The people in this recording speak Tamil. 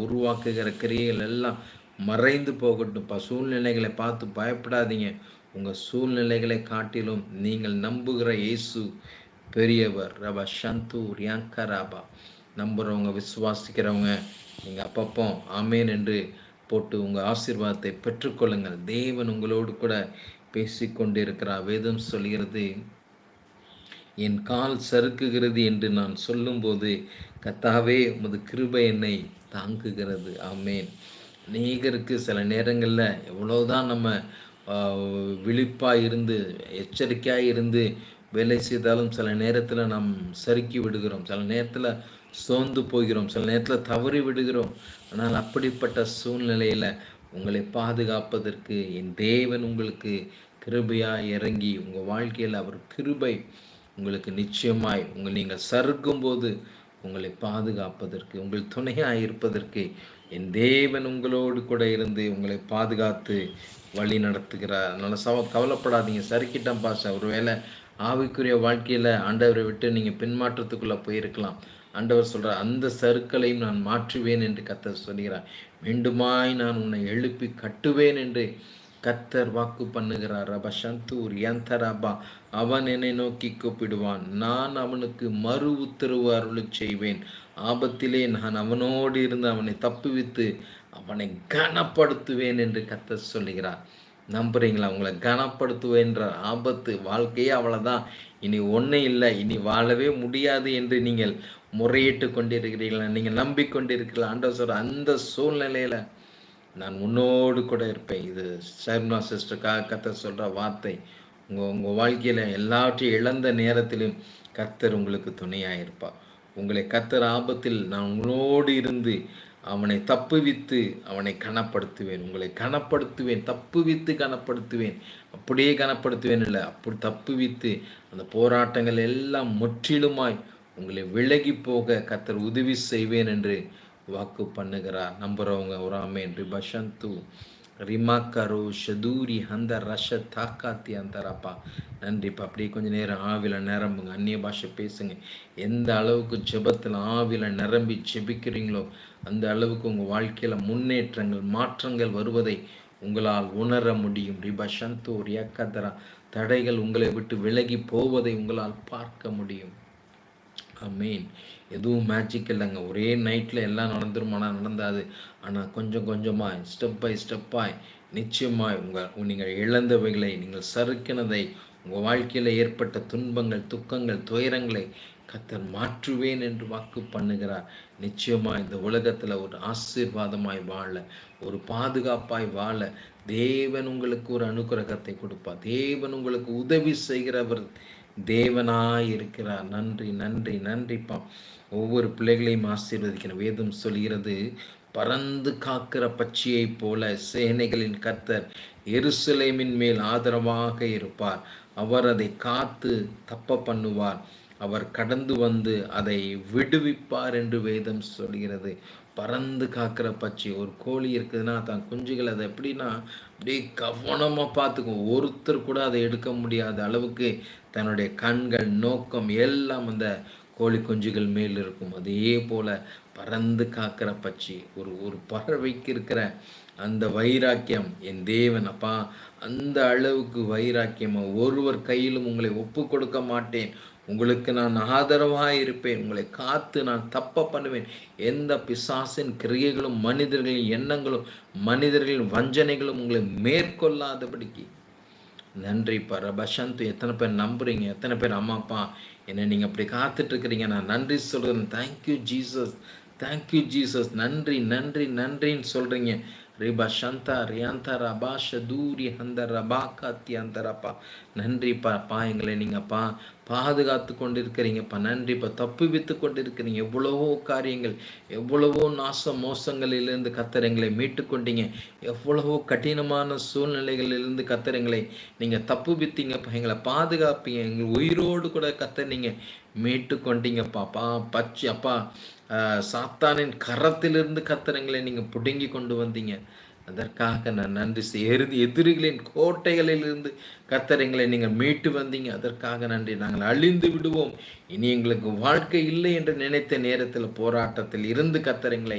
உருவாக்குகிற கிரியைகள் எல்லாம் மறைந்து போகட்டும்ப்பா. சூழ்நிலைகளை பார்த்து பயப்படாதீங்க. உங்க சூழ்நிலைகளை காட்டிலும் நீங்கள் நம்புகிற இயேசு பெரியவர். ரபா ஷந்து ரியாங்கராபா. நம்புறவங்க, விசுவாசிக்கிறவங்க நீங்க அப்பப்போ ஆமேன் என்று போட்டு உங்க ஆசீர்வாதத்தை பெற்றுக்கொள்ளுங்கள். தேவன் உங்களோடு கூட பேசிக்கொண்டிருக்கிறார். வேதம் சொல்கிறது, என் கால் சறுக்குகிறது என்று நான் சொல்லும்போது கர்த்தாவே உமது கிருபை என்னை தாங்குகிறது. ஆமேன். அநேகருக்கு சில நேரங்களில் எவ்வளோதான் நம்ம விழிப்பாக இருந்து எச்சரிக்கையாக இருந்து வேலை செய்தாலும் சில நேரத்தில் நாம் சறுக்கி விடுகிறோம், சில நேரத்தில் சோர்ந்து போகிறோம், சில நேரத்தில் தவறி விடுகிறோம். ஆனால் அப்படிப்பட்ட சூழ்நிலையில் உங்களை பாதுகாப்பதற்கு என் தேவன் உங்களுக்கு கிருபையாக இறங்கி உங்கள் வாழ்க்கையில் அவர் கிருபை உங்களுக்கு நிச்சயமாய் நீங்கள் சறுக்கும்போது உங்களை பாதுகாப்பதற்கு, உங்கள் துணையாக இருப்பதற்கு என் தேவன் உங்களோடு கூட இருந்து உங்களை பாதுகாத்து வழி நடத்துகிறார். அதனால் கவலைப்படாதீங்க. சறுக்கிட்டேன் பாஸ். ஒரு வேளை ஆவிக்குரிய வாழ்க்கையில் ஆண்டவரை விட்டு நீங்கள் பின்மாற்றத்துக்குள்ளே போயிருக்கலாம். ஆண்டவர் சொல்கிறார், அந்த சறுக்களையும் நான் மாற்றுவேன் என்று கர்த்தர் சொல்கிறார். மீண்டுமாய் நான் உன்னை எழுப்பி கட்டுவேன் என்று கர்த்தர் வாக்கு பண்ணுகிறார். ரபா சந்தூர் யந்தரபா. அவன் என்னை நோக்கி கூப்பிடுவான், நான் அவனுக்கு மறு உத்தரவு அருளச் செய்வேன். ஆபத்திலே நான் அவனோடு இருந்து அவனை தப்புவித்து அவனை கனப்படுத்துவேன் என்று கர்த்தர் சொல்லுகிறார். நம்புறீங்களா? உங்களை கனப்படுத்துவேன்ற ஆபத்து வாழ்க்கையே அவ்வளோதான், இனி ஒன்றும் இல்லை, இனி வாழவே முடியாது என்று நீங்கள் முறையிட்டு கொண்டிருக்கிறீர்களா? நீங்கள் நம்பிக்கொண்டிருக்கிறீர்களா? ஆண்டவர் சொல்ற அந்த சூழ்நிலையில் நான் உன்னோடு கூட இருப்பேன். இது சர்மா சிஸ்டருக்காக கர்த்தர் சொல்கிற வார்த்தை. உங்கள் வாழ்க்கையில் எல்லாவற்றையும் இழந்த நேரத்திலும் கர்த்தர் உங்களுக்கு துணையாக இருப்பார். உங்களை கர்த்தர் ஆபத்தில் நான் உங்களோடு இருந்து அவனை தப்புவித்து அவனை கனப்படுத்துவேன். உங்களை கனப்படுத்துவேன், தப்புவித்து கனப்படுத்துவேன். அப்படியே கனப்படுத்துவேன் இல்லை, அப்படி தப்புவித்து அந்த போராட்டங்கள் எல்லாம் முற்றிலுமாய் உங்களை விலகி போக கர்த்தர் உதவி செய்வேன் என்று வாக்கு பண்ணுகிறார். நம்புறவங்க ஒரு ஆமேன். ரிபஷந்து ரிமாக்கரு ஷதூரி அந்த ரஷ தாக்காத்தி அந்தரப்பா. நன்றிப்பா. அப்படியே கொஞ்சம் நேரம் ஆவில நிரம்புங்க, அந்நிய பாஷை பேசுங்க. எந்த அளவுக்கு ஜெபத்தில் ஆவில நிரம்பி ஜெபிக்கிறீங்களோ அந்த அளவுக்கு உங்கள் வாழ்க்கையில் முன்னேற்றங்கள், மாற்றங்கள் வருவதை உங்களால் உணர முடியும். ரிபஷந்து ரியாக்கதரா. தடைகள் உங்களை விட்டு விலகி போவதை உங்களால் பார்க்க முடியும். ஆமீன். எதுவும் மேஜிக் இல்லைங்க. ஒரே நைட்டில் எல்லாம் நடந்துருமானா நடந்தாது. ஆனால் கொஞ்சம் கொஞ்சமாக ஸ்டெப் பை ஸ்டெப்பாய் நிச்சயமாய் நீங்கள் இழந்தவைகளை, நீங்கள் சறுக்கினதை, உங்கள் வாழ்க்கையில் ஏற்பட்ட துன்பங்கள், துக்கங்கள், துயரங்களை கர்த்தர் மாற்றுவேன் என்று வாக்கு பண்ணுகிறார். நிச்சயமாக இந்த உலகத்தில் ஒரு ஆசீர்வாதமாய் வாழ, ஒரு பாதுகாப்பாய் வாழ தேவன் உங்களுக்கு ஒரு அனுக்கிரகத்தை கொடுப்பார். தேவன் உங்களுக்கு உதவி செய்கிறவர் தேவனாய் இருக்கிறார். நன்றி நன்றி நன்றிப்பா. ஒவ்வொரு பிள்ளைகளையும் ஆசீர்வதிக்கணும். வேதம் சொல்கிறது, பறந்து காக்கிற பட்சியை போல சேனைகளின் கர்த்தர் எருசலேமின் மேல் ஆதரவாக இருப்பார். அவர் அதை காத்து தப்ப பண்ணுவார். அவர் கடந்து வந்து அதை விடுவிப்பார் என்று வேதம் சொல்கிறது. பறந்து காக்கிற பட்சி. ஒரு கோழி இருக்குதுன்னா தான் குஞ்சுகள் அதை எப்படின்னா அப்படியே கவனமாக பார்த்துக்கும். ஒருத்தர் கூட அதை எடுக்க முடியாத அளவுக்கு தன்னுடைய கண்கள், நோக்கம் எல்லாம் அந்த கோழி குஞ்சுகள் மேல் இருக்கும். அதே போல் பறந்து காக்கிற பட்சி. ஒரு பறவைக்கு இருக்கிற அந்த வைராக்கியம் என் தேவன் அப்பா அந்த அளவுக்கு வைராக்கியமாக, ஒருவர் கையிலும் உங்களை ஒப்பு கொடுக்க மாட்டேன், உங்களுக்கு நான் ஆதரவாக இருப்பேன், உங்களை காத்து நான் தப்ப பண்ணுவேன், எந்த பிசாசின் கிரியைகளும், மனிதர்களின் எண்ணங்களும், மனிதர்களின் வஞ்சனைகளும் உங்களை மேற்கொள்ளாதபடிக்கு. நன்றி பரபசந்து. எத்தனை பேர் நம்புறீங்க? எத்தனை பேர் அம்மா அப்பா என்னை நீங்கள் அப்படி காத்துட்ருக்கிறீங்க? நான் நன்றி சொல்கிறேன். Thank you Jesus, thank you Jesus. நன்றி நன்றி நன்றின்னு சொல்கிறீங்க. ரிபா சந்தா ரியாந்தா ரபா ஷதூரி அந்த ரபா காத்தி அந்த ரப்பா. நன்றிப்பா. எங்களை நீங்கப்பா பாதுகாத்து கொண்டு இருக்கிறீங்கப்பா. நன்றிப்பா. தப்புவித்து கொண்டு இருக்கிறீங்க. எவ்வளவோ காரியங்கள், எவ்வளவோ நாச மோசங்களிலிருந்து கர்த்தர் எங்களை மீட்டு கொண்டீங்க. எவ்வளவோ கடினமான சூழ்நிலைகளிலிருந்து கர்த்தர் எங்களை நீங்கள் தப்புவித்தீங்கப்பா. எங்களை பாதுகாப்பீங்க. எங்கள் உயிரோடு கூட கர்த்தர் நீங்கள் மீட்டு கொண்டீங்கப்பா. பச்சை அப்பா சாத்தானின் கரத்திலிருந்து கர்த்தர் எங்களை நீங்கள் பிடுங்கி கொண்டு வந்தீங்க. அதற்காக நான் நன்றி எதிரிகளின் கோட்டைகளிலிருந்து கர்த்தர் எங்களை நீங்கள் மீட்டு வந்தீங்க. அதற்காக நன்றி. நாங்கள் அழிந்து விடுவோம், இனி எங்களுக்கு வாழ்க்கை இல்லை என்று நினைத்த நேரத்தில் போராட்டத்தில் இருந்து கர்த்தர் எங்களை